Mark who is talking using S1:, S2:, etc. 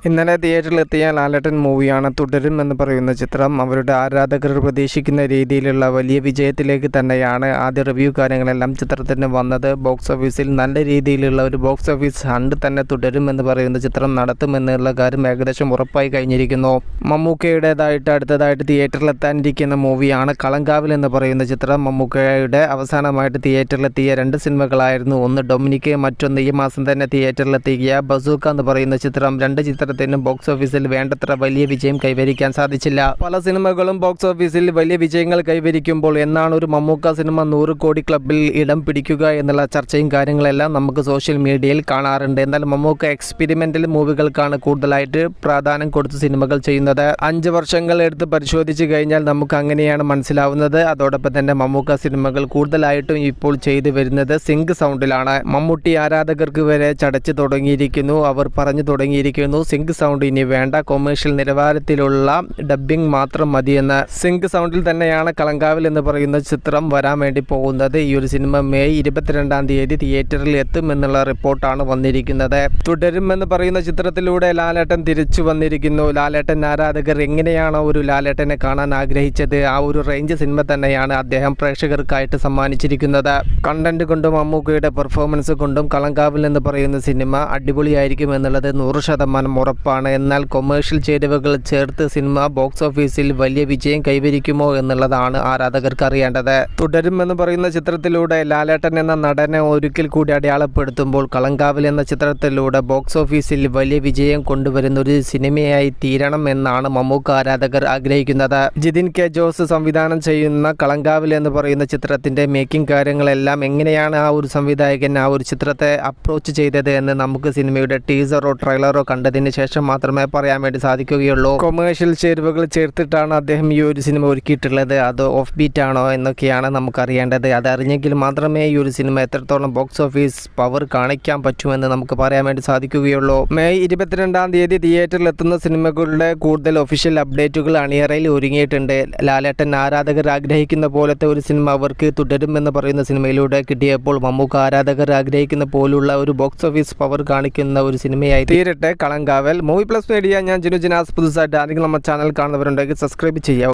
S1: ഇന്നലെ തിയേറ്ററിലെത്തിയ ലാലേട്ടൻ മൂവിയാണ് തുടരും എന്ന് പറയുന്ന ചിത്രം. അവരുടെ ആരാധകർ പ്രതീക്ഷിക്കുന്ന രീതിയിലുള്ള വലിയ വിജയത്തിലേക്ക് തന്നെയാണ് ആദ്യ റിവ്യൂ കാര്യങ്ങളെല്ലാം ചിത്രത്തിന് വന്നത്. ബോക്സ് ഓഫീസിൽ നല്ല രീതിയിലുള്ള ഒരു ബോക്സ് ഓഫീസ് ഹണ്ട് തന്നെ തുടരും എന്ന് പറയുന്ന ചിത്രം നടത്തുമെന്നുള്ള കാര്യം ഏകദേശം ഉറപ്പായി കഴിഞ്ഞിരിക്കുന്നു. മമ്മൂക്കയുടേതായിട്ട് അടുത്തതായിട്ട് തിയേറ്ററിലെത്താനിരിക്കുന്ന മൂവിയാണ് കളങ്കാവൽ എന്ന് പറയുന്ന ചിത്രം. മമ്മൂക്കയുടെ അവസാനമായിട്ട് തിയേറ്ററിലെത്തിയ രണ്ട് സിനിമകളായിരുന്നു. ഒന്ന് ഡൊമിനിക്, മറ്റൊന്ന് ഈ മാസം തന്നെ തിയേറ്ററിലെത്തിയ ബസൂക്ക എന്ന് പറയുന്ന ചിത്രം. രണ്ട് ചിത്രത്തിനും ബോക്സ് ഓഫീസിൽ വേണ്ടത്ര വലിയ വിജയം കൈവരിക്കാൻ സാധിച്ചില്ല. പല സിനിമകളും ബോക്സ് ഓഫീസിൽ വലിയ വിജയങ്ങൾ കൈവരിക്കുമ്പോൾ എന്നാണ് ഒരു മമ്മൂക്ക സിനിമ 100 കോടി ക്ലബിൽ ഇടം പിടിക്കുക എന്നുള്ള ചർച്ചയും കാര്യങ്ങളെല്ലാം നമുക്ക് സോഷ്യൽ മീഡിയയിൽ കാണാറുണ്ട്. എന്നാൽ മമ്മൂക്ക എക്സ്പെരിമെന്റൽ മൂവികൾക്കാണ് കൂടുതലായിട്ട് പ്രാധാന്യം കൊടുത്ത് സിനിമകൾ ചെയ്യുന്നത്. 5 വർഷങ്ങൾ എടുത്ത് പരിശോധിച്ച് കഴിഞ്ഞാൽ നമുക്ക് അങ്ങനെയാണ് മനസ്സിലാവുന്നത്. അതോടൊപ്പം തന്നെ മമ്മൂക്ക സിനിമകൾ കൂടുതലായിട്ടും ഇപ്പോൾ ചെയ്തു വരുന്നത് സിങ്ക് സൗണ്ടിലാണ്. മമ്മൂട്ടി ആരാധകർക്ക് വരെ ചടച്ചു തുടങ്ങിയിരിക്കുന്നു. അവർ പറഞ്ഞു തുടങ്ങിയിരിക്കുന്നു സിങ്ക് സൗണ്ട് ഇനി വേണ്ട, കൊമേഴ്ഷ്യൽ നിലവാരത്തിലുള്ള ഡബ്ബിംഗ് മാത്രം മതിയെന്ന്. സിങ്ക് സൗണ്ടിൽ തന്നെയാണ് കളങ്കാവൽ എന്ന് പറയുന്ന ചിത്രം വരാൻ വേണ്ടി പോകുന്നത്. ഈ ഒരു സിനിമ മെയ് 22-ാം തീയതി തിയേറ്ററിൽ എത്തുമെന്നുള്ള റിപ്പോർട്ടാണ് വന്നിരിക്കുന്നത്. തുടരും എന്ന് പറയുന്ന ചിത്രത്തിലൂടെ ലാലേട്ടൻ തിരിച്ചു വന്നിരിക്കുന്നു. ലാലേട്ടൻ ആരാധകർ എങ്ങനെയാണോ ഒരു ലാലേട്ടനെ കാണാൻ ആഗ്രഹിച്ചത് ആ ഒരു റേഞ്ച് സിനിമ തന്നെയാണ് അദ്ദേഹം പ്രേക്ഷകർക്കായിട്ട് സമ്മാനിച്ചിരിക്കുന്നത്. കണ്ടന്റ് കൊണ്ടും മമ്മൂക്കയുടെ പെർഫോമൻസ് കൊണ്ടും കളങ്കാവൽ എന്ന് പറയുന്ന സിനിമ അടിപൊളിയായിരിക്കും എന്നുള്ളത് 100% ഉറപ്പാണ്. എന്നാൽ കൊമേഴ്ഷ്യൽ ചേരുവകൾ ചേർത്ത് സിനിമ ബോക്സ് ഓഫീസിൽ വലിയ വിജയം കൈവരിക്കുമോ എന്നുള്ളതാണ് ആരാധകർക്ക് അറിയേണ്ടത്. തുടരും എന്ന് പറയുന്ന ചിത്രത്തിലൂടെ ലാലേട്ടൻ എന്ന നടനെ ഒരിക്കൽ കൂടി അടയാളപ്പെടുത്തുമ്പോൾ കളങ്കാവൽ എന്ന ചിത്രത്തിലൂടെ ബോക്സ് ഓഫീസിൽ വലിയ വിജയം കൊണ്ടുവരുന്ന ഒരു സിനിമയായി തീരണം എന്നാണ് മമ്മൂക്ക ആരാധകർ ആഗ്രഹിക്കുന്നത്. ജിതിൻ കെ ജോസ് സംവിധാനം ചെയ്യുന്ന കളങ്കാവൽ എന്ന് പറയുന്ന ചിത്രത്തിന്റെ മേക്കിംഗ് കാര്യങ്ങളെല്ലാം എങ്ങനെയാണ് ആ ഒരു സംവിധായകൻ ആ ഒരു ചിത്രത്തെ അപ്രോച്ച് ചെയ്തത് എന്ന് നമുക്ക് സിനിമയുടെ ടീസറോ ട്രെയിലറോ കണ്ടതിന് ശേഷം മാത്രമേ പറയാൻ വേണ്ടി സാധിക്കുകയുള്ളൂ. കൊമേഴ്ഷ്യൽ ചേരുവകൾ ചേർത്തിട്ടാണ് അദ്ദേഹം ഈ ഒരു സിനിമ ഒരുക്കിയിട്ടുള്ളത്. അത് ഓഫ് ബീറ്റ് ആണോ എന്നൊക്കെയാണ് നമുക്കറിയേണ്ടത്. അതറിഞ്ഞെങ്കിൽ മാത്രമേ ഈ ഒരു സിനിമ എത്രത്തോളം ബോക്സ് ഓഫീസ് പവർ കാണിക്കാൻ പറ്റുമെന്ന് നമുക്ക് പറയാൻ വേണ്ടി സാധിക്കുകയുള്ളൂ. മെയ് 22-ാം തീയതി തിയേറ്ററിൽ എത്തുന്ന സിനിമകളുടെ കൂടുതൽ ഒഫീഷ്യൽ അപ്ഡേറ്റുകൾ അണിയറയിൽ ഒരുങ്ങിയിട്ടുണ്ട്. ലാലേട്ടൻ ആരാധകർ ആഗ്രഹിക്കുന്ന പോലത്തെ ഒരു സിനിമ അവർക്ക് തുടരും എന്ന് പറയുന്ന സിനിമയിലൂടെ കിട്ടിയപ്പോൾ മമ്മൂക്ക ആരാധകർ ആഗ്രഹിക്കുന്ന പോലുള്ള ഒരു ബോക്സ് ഓഫീസ് പവർ കാണിക്കുന്ന ഒരു സിനിമയായി തീരട്ടെ കളങ്കാവൽ. മൂവി പ്ലസ് മീഡിയ, ഞാൻ ജിനു ജിനാസ്. പുതുസായിട്ട് ആരെങ്കിലും നമ്മുടെ ചാനൽ കാണുന്നവരുണ്ടെങ്കിൽ സബ്സ്ക്രൈബ് ചെയ്യാം.